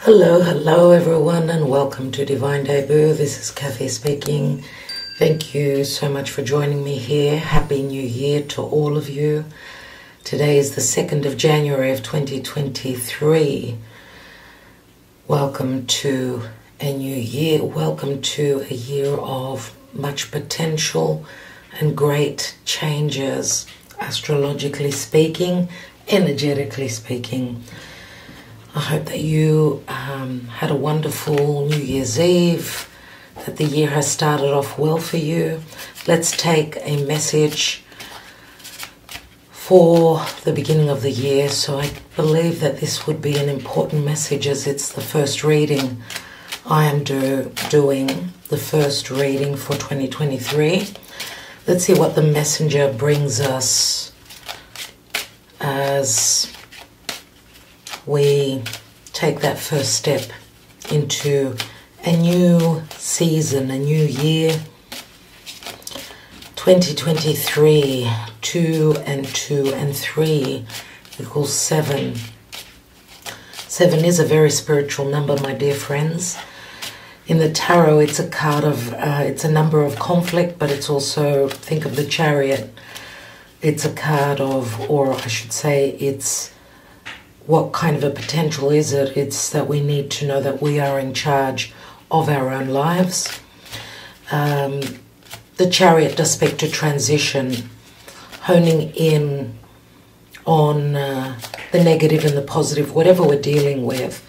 Hello everyone, and welcome to Divine Debut. This is Kathy speaking. Thank you so much for joining me here. Happy New Year to all of you. Today is the 2nd of January of 2023. Welcome to a new year. Welcome to a year of much potential and great changes, astrologically speaking, energetically speaking. I hope that you had a wonderful New Year's Eve, that the year has started off well for you. Let's take a message for the beginning of the year. So I believe that this would be an important message as it's the first reading. I am doing the first reading for 2023. Let's see what the messenger brings us as we take that first step into a new season, a new year. 2023, 2 and 2 and 3 equals 7. 7 is a very spiritual number, my dear friends. In the tarot, it's a card of, it's a number of conflict, but it's also, think of the Chariot. It's a card of, or I should say, it's what kind of a potential is it? It's that we need to know that we are in charge of our own lives. The Chariot does speak to transition, honing in on the negative and the positive, whatever we're dealing with,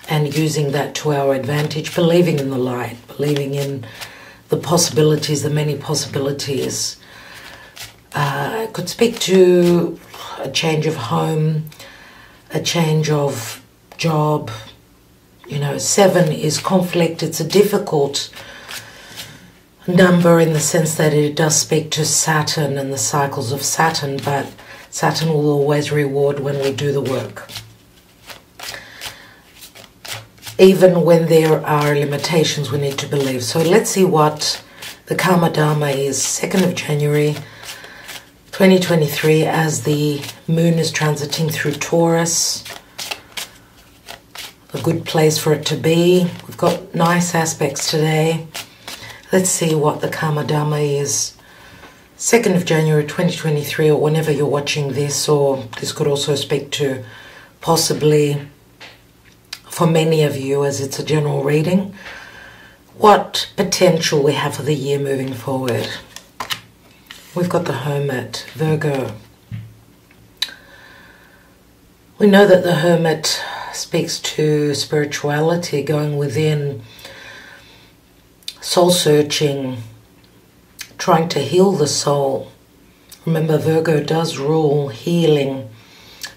and using that to our advantage, believing in the light, believing in the possibilities, the many possibilities. It could speak to a change of home, a change of job. 7 is conflict. It's a difficult number in the sense that it does speak to Saturn and the cycles of Saturn, but Saturn will always reward when we do the work. Even when there are limitations, we need to believe. So let's see what the Karma Dharma is. 2nd of January 2023, as the moon is transiting through Taurus. A good place for it to be. We've got nice aspects today. Let's see what the Karma Dharma is. 2nd of January 2023, or whenever you're watching this, or this could also speak to possibly for many of you as it's a general reading, what potential we have for the year moving forward. We've got the Hermit, Virgo. We know that the Hermit speaks to spirituality, going within, soul searching, trying to heal the soul. Remember, Virgo does rule healing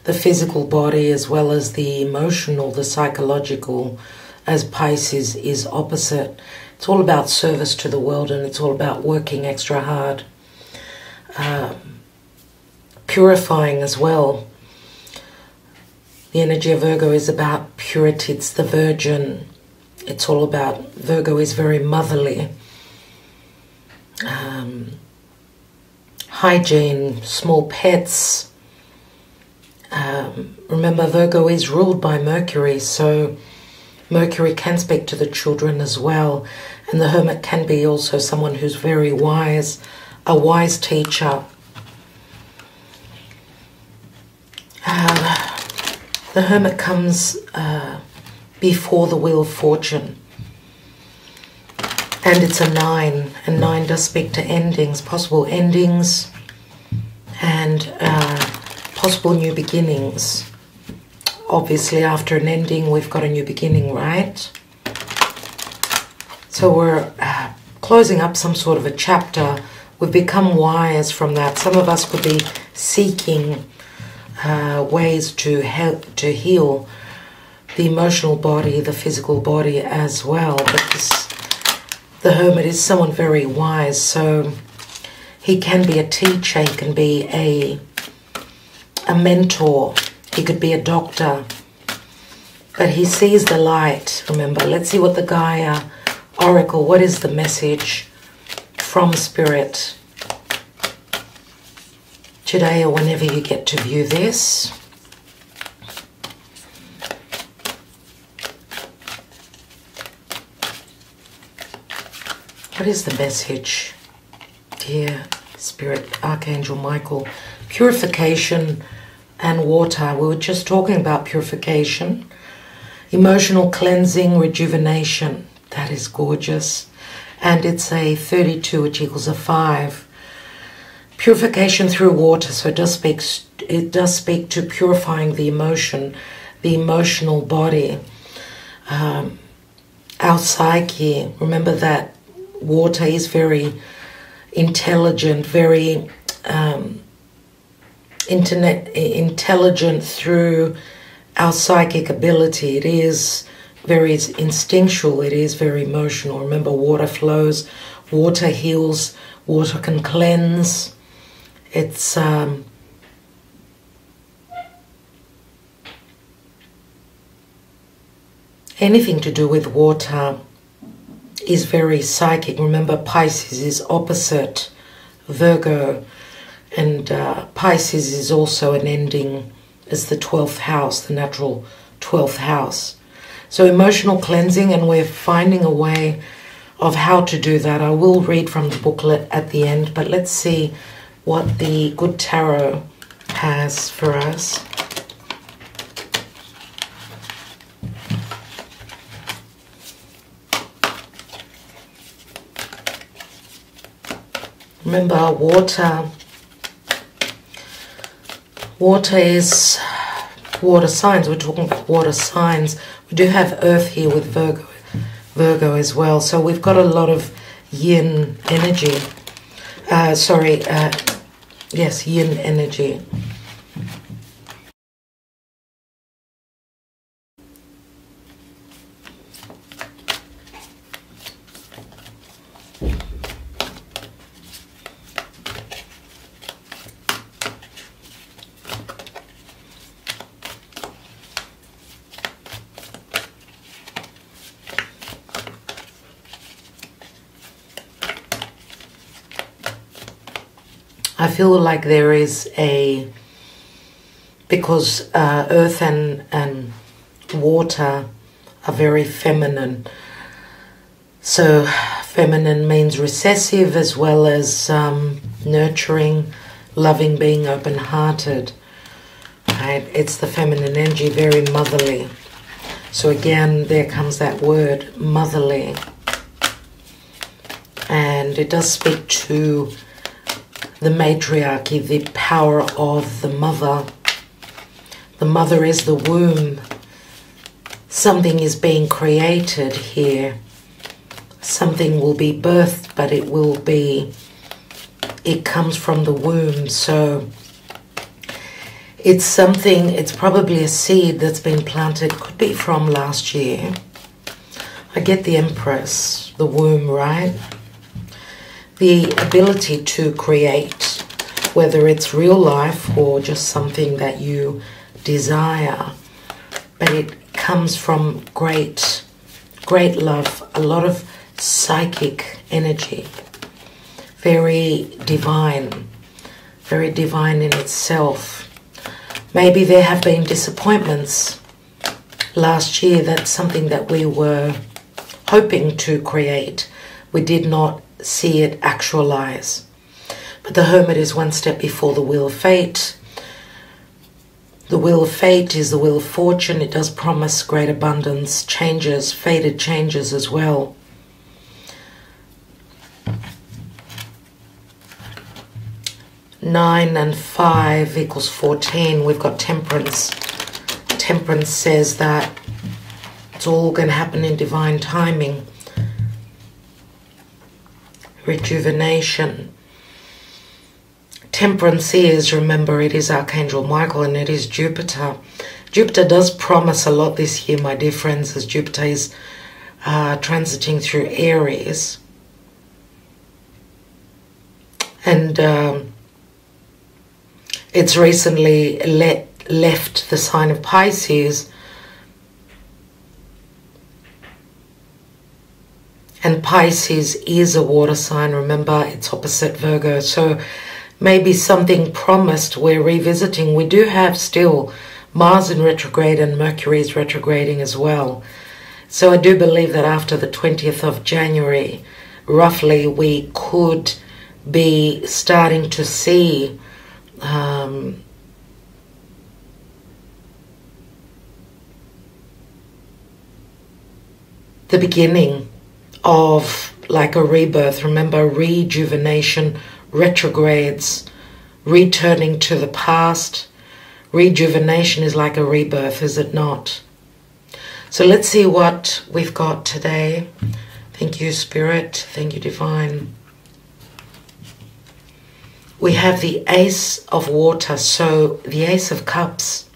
the physical body as well as the emotional, the psychological, as Pisces is opposite. It's all about service to the world, and it's all about working extra hard. Purifying as well. The energy of Virgo is about purity. It's the virgin. It's all about, Virgo is very motherly. Hygiene, small pets. Remember, Virgo is ruled by Mercury, so Mercury can speak to the children as well. And the Hermit can be also someone who's very wise, a wise teacher. The Hermit comes before the Wheel of Fortune. And it's a 9. And 9 does speak to endings, possible endings, and possible new beginnings. Obviously, after an ending, we've got a new beginning, right? So we're closing up some sort of a chapter. We've become wise from that. Some of us could be seeking ways to help to heal the emotional body, the physical body as well. But the Hermit is someone very wise, so he can be a teacher, he can be a mentor, he could be a doctor, but he sees the light. Remember, let's see what the Gaia Oracle, what is the message from Spirit today, or whenever you get to view this. What is the message here, Spirit, Archangel Michael? Purification and water. We were just talking about purification. Emotional cleansing, rejuvenation. That is gorgeous. And it's a 32, which equals a 5. Purification through water. So it does speak to purifying the emotion, the emotional body. Our psyche. Remember that water is very intelligent, very intelligent through our psychic ability. It is very instinctual, it is very emotional. Remember, water flows, water heals, water can cleanse. It's anything to do with water is very psychic. Remember, Pisces is opposite Virgo, and Pisces is also an ending as the 12th house, the natural 12th house. So emotional cleansing, and we're finding a way of how to do that. I will read from the booklet at the end, but let's see what the good tarot has for us. Remember, water is water signs. We're talking about water signs. We do have Earth here with Virgo as well. So we've got a lot of yin energy. Yes, yin energy. I feel like there is because earth and water are very feminine. So feminine means recessive as well as nurturing, loving, being open-hearted. Right? It's the feminine energy, very motherly. So again, there comes that word, motherly. And it does speak to the matriarchy, the power of the mother. The mother is the womb. Something is being created here. Something will be birthed, but it comes from the womb. So it's something, it's probably a seed that's been planted, could be from last year. I get the Empress, the womb, right? The ability to create, whether it's real life or just something that you desire, but it comes from great love, a lot of psychic energy, very divine in itself. Maybe there have been disappointments last year. That's something that we were hoping to create. We did not see it actualize. But the Hermit is one step before the Wheel of Fate. The Wheel of Fate is the Wheel of Fortune. It does promise great abundance, changes, fated changes as well. Nine and 5 equals 14. We've got Temperance. Temperance says that it's all going to happen in divine timing. Rejuvenation. Temperance is, remember, it is Archangel Michael and it is Jupiter. Jupiter does promise a lot this year, my dear friends, as Jupiter is transiting through Aries. And it's recently left the sign of Pisces. And Pisces is a water sign. Remember, it's opposite Virgo. So maybe something promised we're revisiting. We do have still Mars in retrograde and Mercury is retrograding as well. So I do believe that after the 20th of January, roughly we could be starting to see the beginning of like a rebirth. Remember, rejuvenation, retrogrades, returning to the past. Rejuvenation is like a rebirth, is it not? So let's see what we've got today. Thank you, Spirit. Thank you, Divine. We have the Ace of Water, so the Ace of Cups.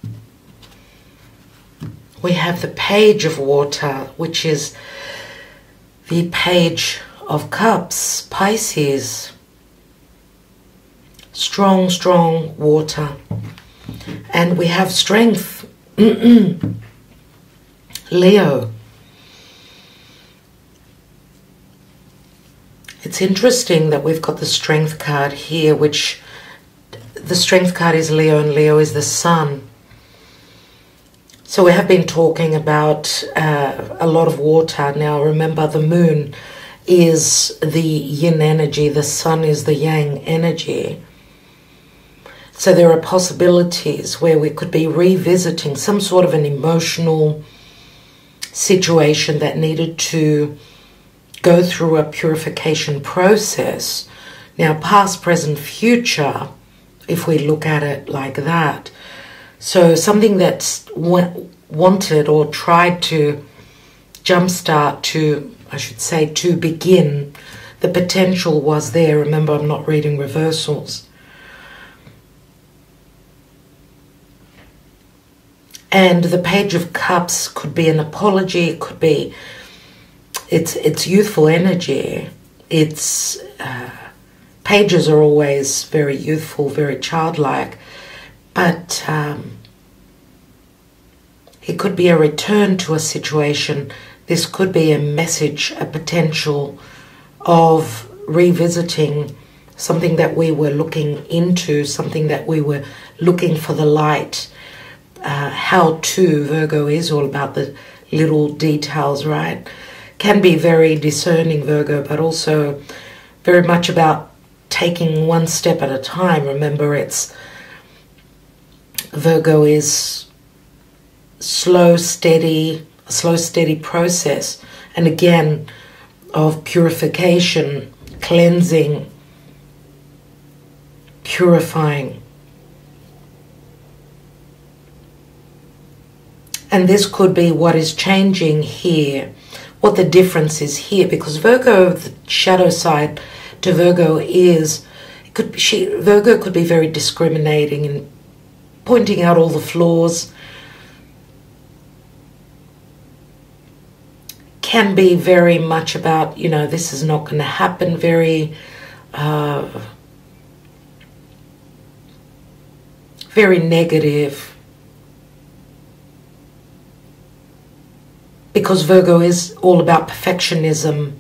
We have the Page of Water, which is the Page of Cups, Pisces. Strong, strong water. And we have strength, Leo. It's interesting that we've got the Strength card here, which the Strength card is Leo, and Leo is the Sun. So we have been talking about a lot of water. Now remember, the Moon is the Yin energy, the Sun is the Yang energy. So there are possibilities where we could be revisiting some sort of an emotional situation that needed to go through a purification process. Now, past, present, future, if we look at it like that. So something that's wanted or tried to jumpstart to, I should say, to begin, the potential was there. Remember, I'm not reading reversals. And the Page of Cups could be an apology, it could be, it's youthful energy. It's, pages are always very youthful, very childlike, but it could be a return to a situation. This could be a message, a potential of revisiting something that we were looking into, something that we were looking for the light. How to, Virgo is all about the little details, right? Can be very discerning, Virgo, but also very much about taking one step at a time. Remember, it's Virgo is slow, steady process. And again, of purification, cleansing, purifying. And this could be what is changing here, what the difference is here, because Virgo, the shadow side to Virgo is, Virgo could be very discriminating and pointing out all the flaws. Can be very much about, you know, this is not going to happen, very, very negative. Because Virgo is all about perfectionism.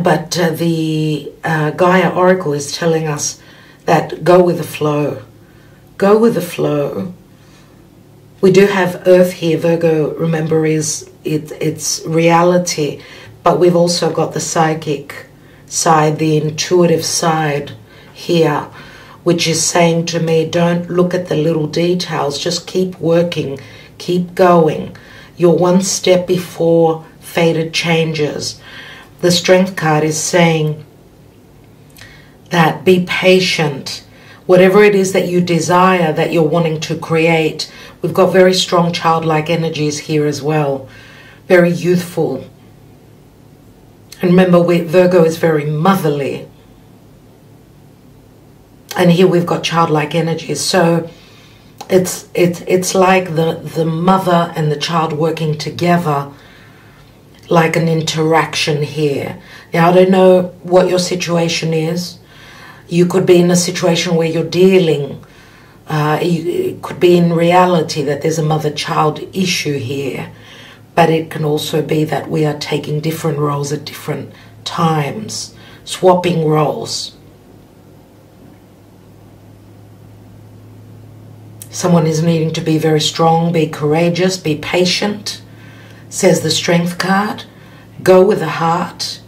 But the Gaia Oracle is telling us that go with the flow. Go with the flow. We do have Earth here. Virgo, remember, it's reality. But we've also got the psychic side, the intuitive side here, which is saying to me, don't look at the little details, just keep working, keep going. You're one step before fated changes. The Strength card is saying that be patient. Whatever it is that you desire, that you're wanting to create, we've got very strong childlike energies here as well, very youthful. And remember, Virgo is very motherly. And here we've got childlike energies. So it's like the mother and the child working together, like an interaction here. Now, I don't know what your situation is. You could be in a situation where you're dealing, it could be in reality that there's a mother-child issue here, but it can also be that we are taking different roles at different times, swapping roles. Someone is needing to be very strong, be courageous, be patient. says the Strength card. Go with the heart.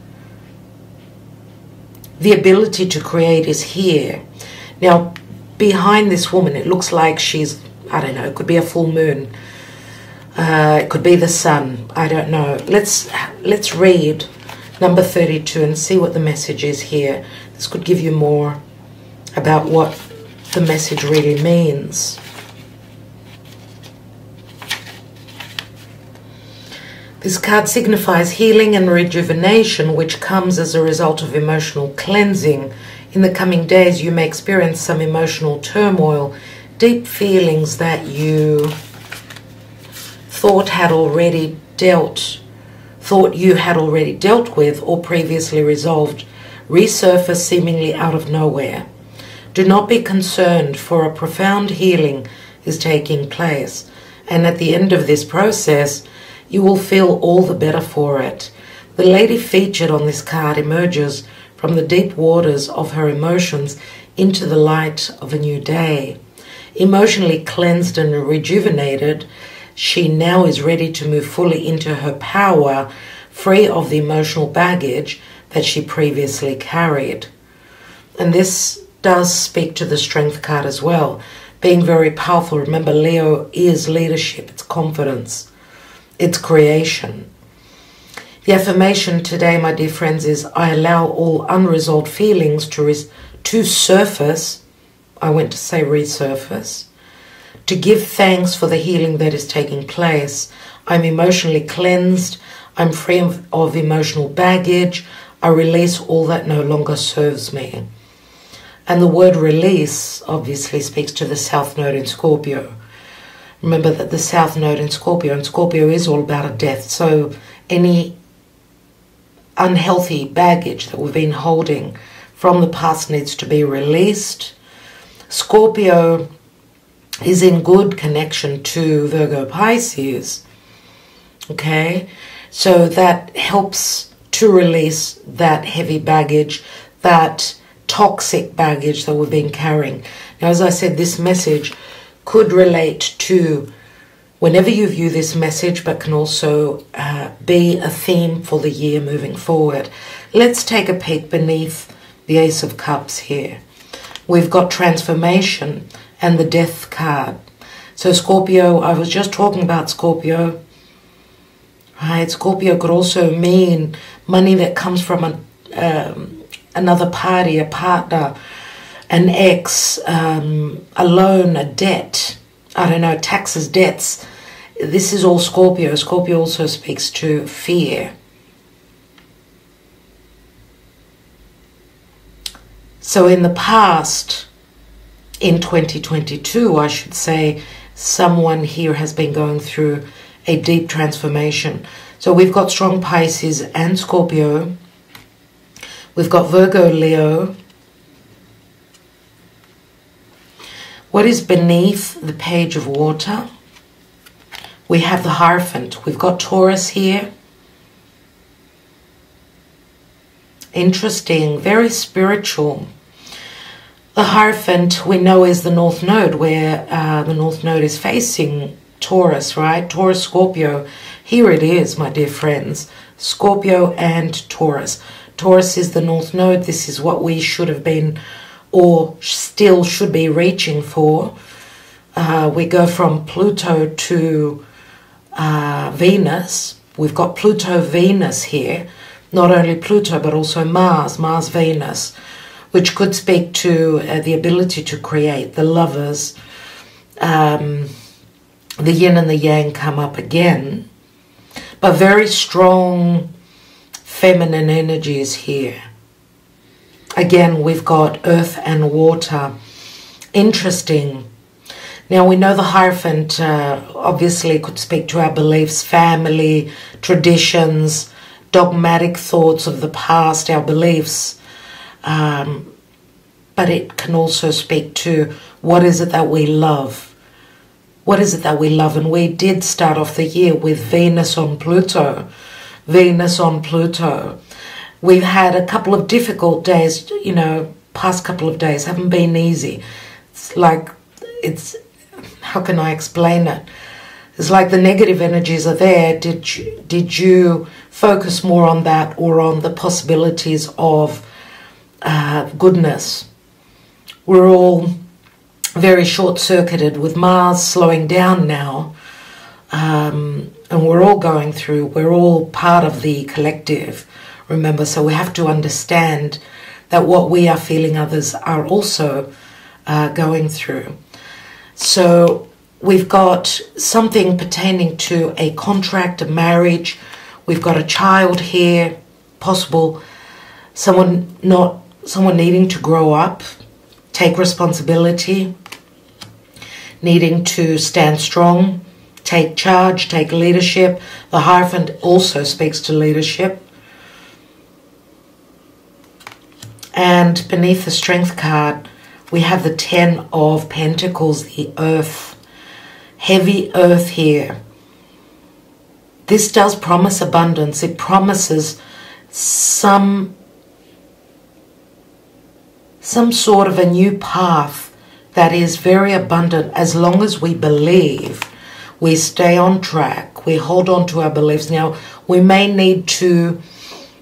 The ability to create is here. Now, behind this woman, it looks like she's, I don't know, it could be a full moon. It could be the sun. I don't know. Let's read number 32 and see what the message is here. This could give you more about what the message really means. This card signifies healing and rejuvenation, which comes as a result of emotional cleansing. In the coming days, you may experience some emotional turmoil, deep feelings that you thought you had already dealt with or previously resolved, resurface seemingly out of nowhere. Do not be concerned, for a profound healing is taking place, and at the end of this process, you will feel all the better for it. The lady featured on this card emerges from the deep waters of her emotions into the light of a new day. Emotionally cleansed and rejuvenated, she now is ready to move fully into her power, free of the emotional baggage that she previously carried. And this does speak to the Strength card as well, being very powerful. Remember, Leo is leadership, it's confidence, it's creation. The affirmation today, my dear friends, is I allow all unresolved feelings to surface. I went to say resurface. To give thanks for the healing that is taking place. I'm emotionally cleansed. I'm free of emotional baggage. I release all that no longer serves me. And the word release obviously speaks to the South Node in Scorpio. Remember that the South Node in Scorpio, and Scorpio is all about a death. So any unhealthy baggage that we've been holding from the past needs to be released. Scorpio is in good connection to Virgo Pisces. Okay, so that helps to release that heavy baggage, that toxic baggage that we've been carrying. Now, as I said, this message could relate to whenever you view this message, but can also be a theme for the year moving forward. Let's take a peek beneath the Ace of Cups here. We've got transformation and the Death card. So Scorpio, I was just talking about Scorpio. Right, Scorpio could also mean money that comes from another party, a partner, an ex, a loan, a debt, I don't know, taxes, debts. This is all Scorpio. Scorpio also speaks to fear. So in the past, in 2022, I should say, someone here has been going through a deep transformation. So we've got strong Pisces and Scorpio. We've got Virgo, Leo. What is beneath the Page of Water? We have the Hierophant. We've got Taurus here. Interesting, very spiritual. The Hierophant, we know, is the North Node, where the North Node is facing Taurus, right? Taurus, Scorpio. Here it is, my dear friends. Scorpio and Taurus. Taurus is the North Node. This is what we should have been, or still should be, reaching for. We go from Pluto to Venus. We've got Pluto, Venus here. Not only Pluto, but also Mars, Venus, which could speak to the ability to create. The lovers, the yin and the yang come up again, but very strong feminine energies here. Again, we've got earth and water. Interesting. Now, we know the Hierophant obviously could speak to our beliefs, family, traditions, dogmatic thoughts of the past, our beliefs. But it can also speak to what is it that we love? What is it that we love? And we did start off the year with Venus on Pluto. Venus on Pluto. We've had a couple of difficult days, you know, past couple of days haven't been easy. It's like, how can I explain it? It's like the negative energies are there. Did you focus more on that or on the possibilities of goodness? We're all very short-circuited with Mars slowing down now, and we're all going through, we're all part of the collective, remember, so we have to understand that what we are feeling others are also going through. So we've got something pertaining to a contract, a marriage, we've got a child here, possible, someone needing to grow up, take responsibility, needing to stand strong, take charge, take leadership. The Hierophant also speaks to leadership. And beneath the Strength card, we have the 10 of Pentacles, the Earth. Heavy Earth here. This does promise abundance. It promises some sort of a new path that is very abundant as long as we believe, we stay on track, we hold on to our beliefs. Now, we may need to,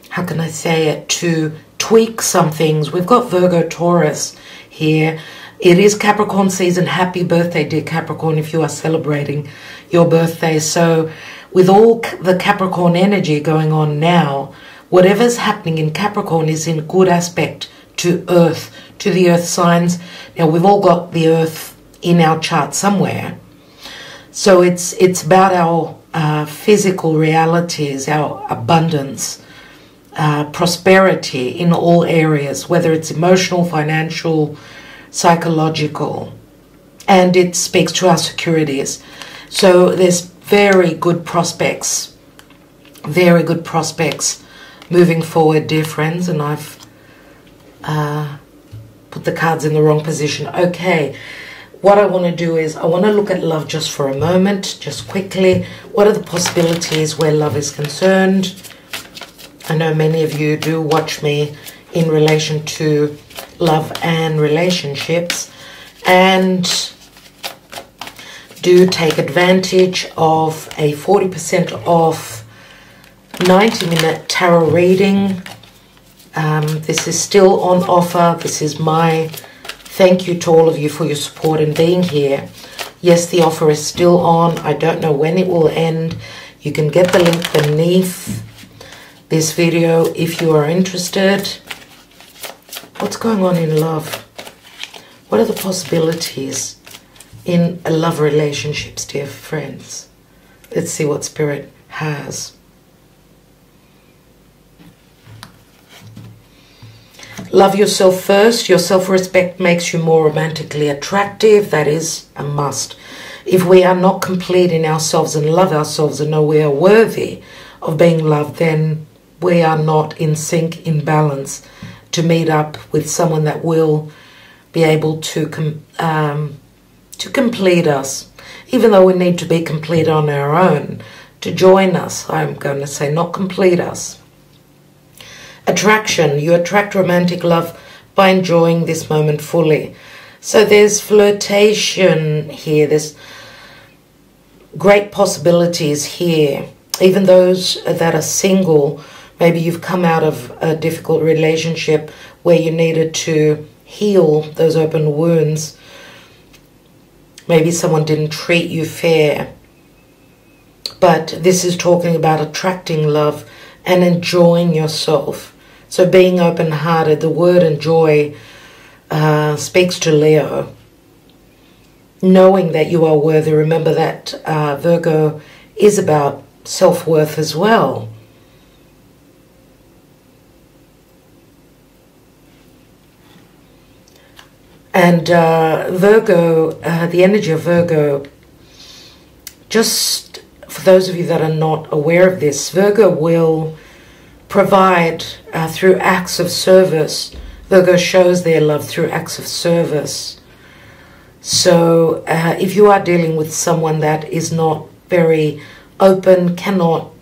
how can I say it, to tweak some things. We've got Virgo, Taurus here. It is Capricorn season. Happy birthday, dear Capricorn, if you are celebrating your birthday. So with all the Capricorn energy going on now, whatever's happening in Capricorn is in good aspect to Earth, to the Earth signs. Now, we've all got the Earth in our chart somewhere. So it's about our physical realities, our abundance, prosperity in all areas, whether it's emotional, financial, psychological, and it speaks to our securities. So there's very good prospects moving forward, dear friends, and I've put the cards in the wrong position. Okay, what I want to do is I want to look at love just for a moment, just quickly. What are the possibilities where love is concerned? I know many of you do watch me in relation to love and relationships, and do take advantage of a 40% off 90-minute tarot reading. This is still on offer. This is my thank you to all of you for your support and being here. Yes, the offer is still on. I don't know when it will end. You can get the link beneath this video if you are interested. What's going on in love? What are the possibilities in a love relationships, dear friends? Let's see what Spirit has. Love yourself first. Your self-respect makes you more romantically attractive. That is a must. If we are not complete in ourselves and love ourselves and know we are worthy of being loved, then we are not in sync, in balance to meet up with someone that will be able to complete us. Even though we need to be complete on our own, to join us, I'm going to say, not complete us. Attraction. You attract romantic love by enjoying this moment fully. So there's flirtation here. There's great possibilities here. Even those that are single, maybe you've come out of a difficult relationship where you needed to heal those open wounds. Maybe someone didn't treat you fair. But this is talking about attracting love and enjoying yourself. So being open-hearted, the word enjoy speaks to Leo. Knowing that you are worthy. Remember that Virgo is about self-worth as well. And Virgo, the energy of Virgo, just for those of you that are not aware of this, Virgo will provide through acts of service. Virgo shows their love through acts of service. So if you are dealing with someone that is not very open, cannot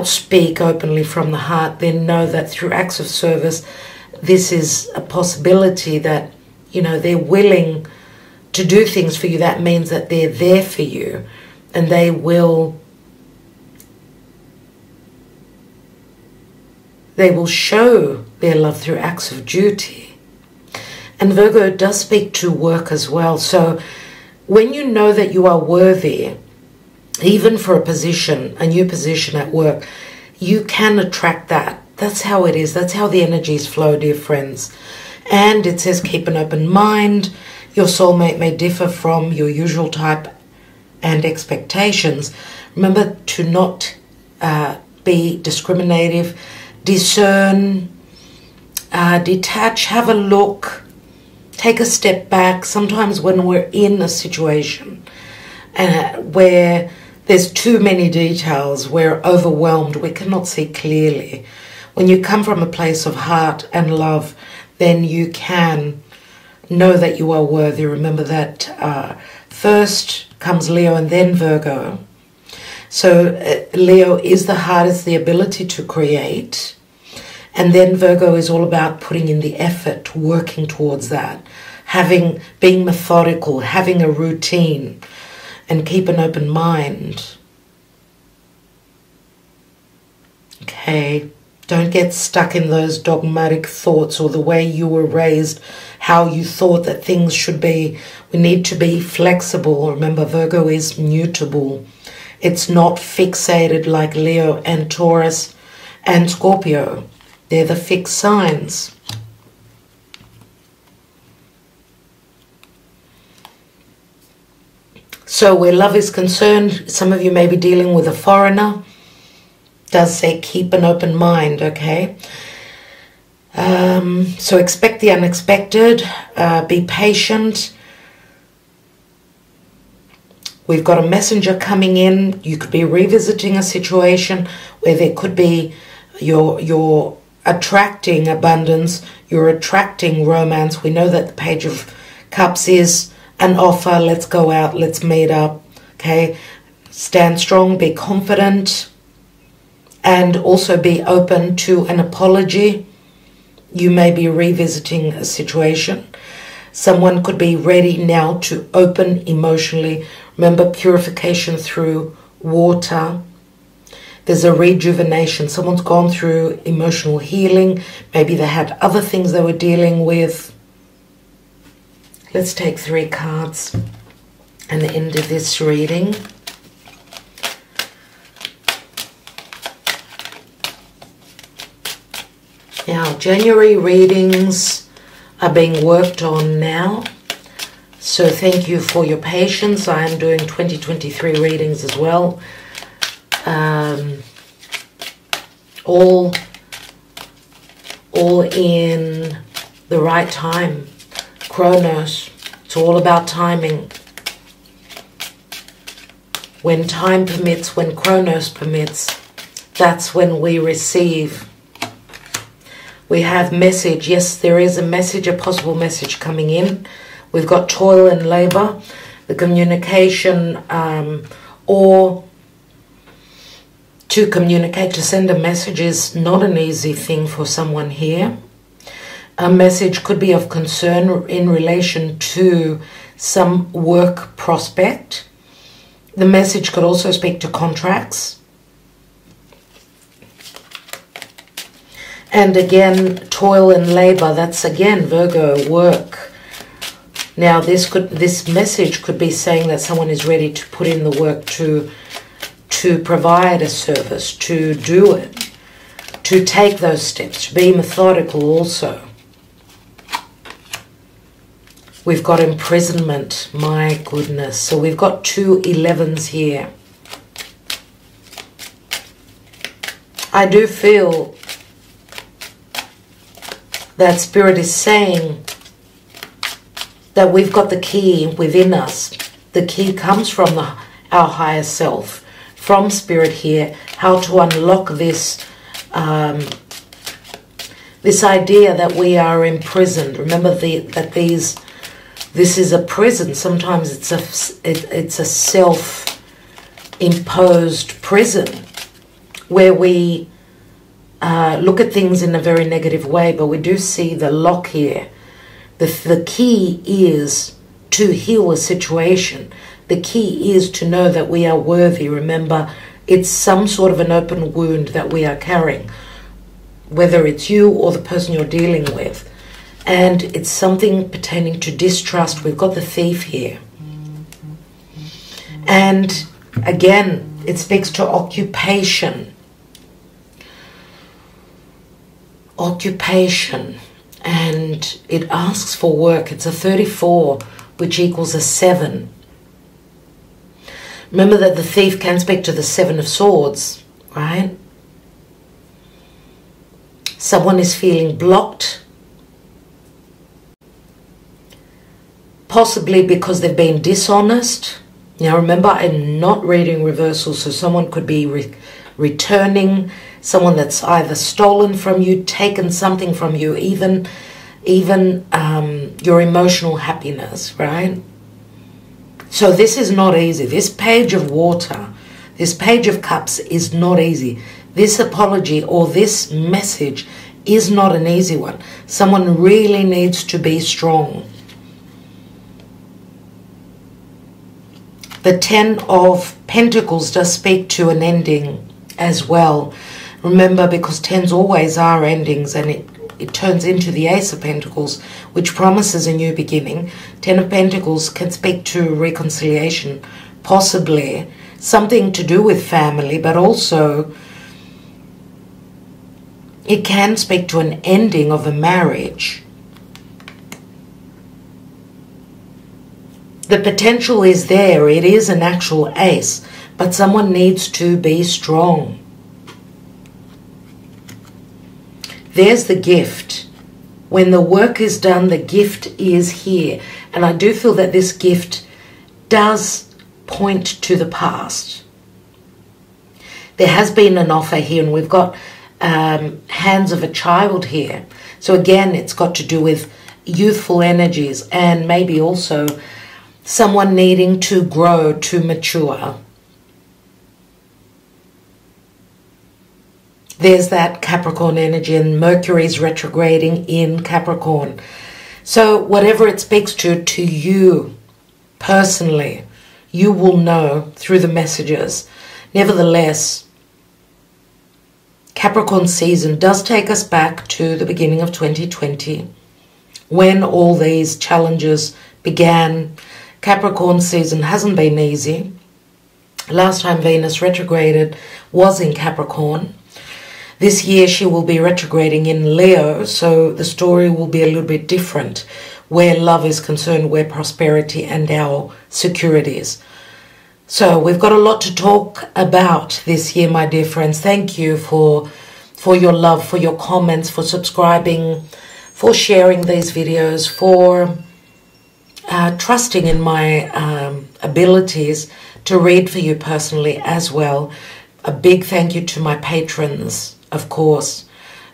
speak openly from the heart, then know that through acts of service, this is a possibility that, you know, they're willing to do things for you, that means that they're there for you, and they will show their love through acts of duty. And Virgo does speak to work as well. So when you know that you are worthy, even for a position, a new position at work, you can attract that. That's how it is. That's how the energies flow, dear friends. And it says keep an open mind. Your soulmate may differ from your usual type and expectations. Remember to not be discriminative. Discern, detach, have a look, take a step back. Sometimes when we're in a situation where there's too many details, we're overwhelmed, we cannot see clearly. When you come from a place of heart and love, then you can know that you are worthy. Remember that first comes Leo and then Virgo. So Leo is the heart, is the ability to create. And then Virgo is all about putting in the effort, working towards that, being methodical, having a routine, and keep an open mind. Okay, don't get stuck in those dogmatic thoughts or the way you were raised, how you thought that things should be. We need to be flexible. Remember, Virgo is mutable. It's not fixated like Leo and Taurus and Scorpio. They're the fixed signs. So where love is concerned, some of you may be dealing with a foreigner. Does say keep an open mind, okay? So expect the unexpected. Be patient. We've got a messenger coming in. You could be revisiting a situation where there could be you're attracting abundance, you're attracting romance. We know that the Page of Cups is an offer. Let's go out, let's meet up, okay? Stand strong, be confident, and also be open to an apology. You may be revisiting a situation. Someone could be ready now to open emotionally. Remember, purification through water. There's a rejuvenation. Someone's gone through emotional healing. Maybe they had other things they were dealing with. Let's take 3 cards and end of this reading. Now, January readings are being worked on now. So thank you for your patience. I am doing 2023 readings as well. All in the right time. Chronos. It's all about timing. When time permits, when Chronos permits, that's when we receive. We have message. Yes, there is a message, a possible message coming in. We've got toil and labor, the communication, or to communicate, to send a message is not an easy thing for someone here. A message could be of concern in relation to some work prospect. The message could also speak to contracts. And again, toil and labor, that's again Virgo, work. Now this message could be saying that someone is ready to put in the work to provide a service, to do it, to take those steps, to be methodical also. We've got imprisonment, my goodness. So we've got 2 11s here. I do feel that Spirit is saying that we've got the key within us. The key comes from our higher self, from Spirit here, how to unlock this this idea that we are imprisoned. Remember that this is a prison. Sometimes it's a self-imposed prison where we look at things in a very negative way, but we do see the lock here. The key is to heal a situation. The key is to know that we are worthy. Remember, it's some sort of an open wound that we are carrying, whether it's you or the person you're dealing with. And it's something pertaining to distrust. We've got the Thief here. And again, it speaks to occupation. Occupation. And it asks for work. It's a 34, which equals a 7. Remember that the Thief can speak to the 7 of Swords, right? Someone is feeling blocked, possibly because they've been dishonest. Now remember, I'm not reading reversal, so someone could be returning, someone that's either stolen from you, taken something from you, even your emotional happiness, right? So this is not easy. This Page of Water, this Page of Cups is not easy. This apology or this message is not an easy one. Someone really needs to be strong. The 10 of Pentacles does speak to an ending as well. Remember, because 10s always are endings, and it turns into the Ace of Pentacles, which promises a new beginning. 10 of Pentacles can speak to reconciliation, possibly something to do with family, but also it can speak to an ending of a marriage. The potential is there. It is an actual ace, but someone needs to be strong. There's the gift. When the work is done, the gift is here. And I do feel that this gift does point to the past. There has been an offer here, and we've got hands of a child here. So again, it's got to do with youthful energies, and maybe also someone needing to grow, to mature. There's that Capricorn energy, and Mercury's retrograding in Capricorn. So whatever it speaks to you personally, you will know through the messages. Nevertheless, Capricorn season does take us back to the beginning of 2020, when all these challenges began. Capricorn season hasn't been easy. Last time Venus retrograded was in Capricorn. This year she will be retrograding in Leo, so the story will be a little bit different where love is concerned, where prosperity and our securities. So we've got a lot to talk about this year, my dear friends. Thank you for your love, for your comments, for subscribing, for sharing these videos, for trusting in my abilities to read for you personally as well. A big thank you to my patrons, of course.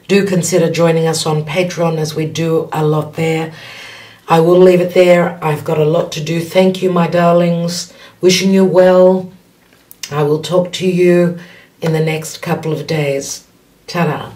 Do consider joining us on Patreon, as we do a lot there. I will leave it there. I've got a lot to do. Thank you, my darlings. Wishing you well. I will talk to you in the next couple of days. Ta-da.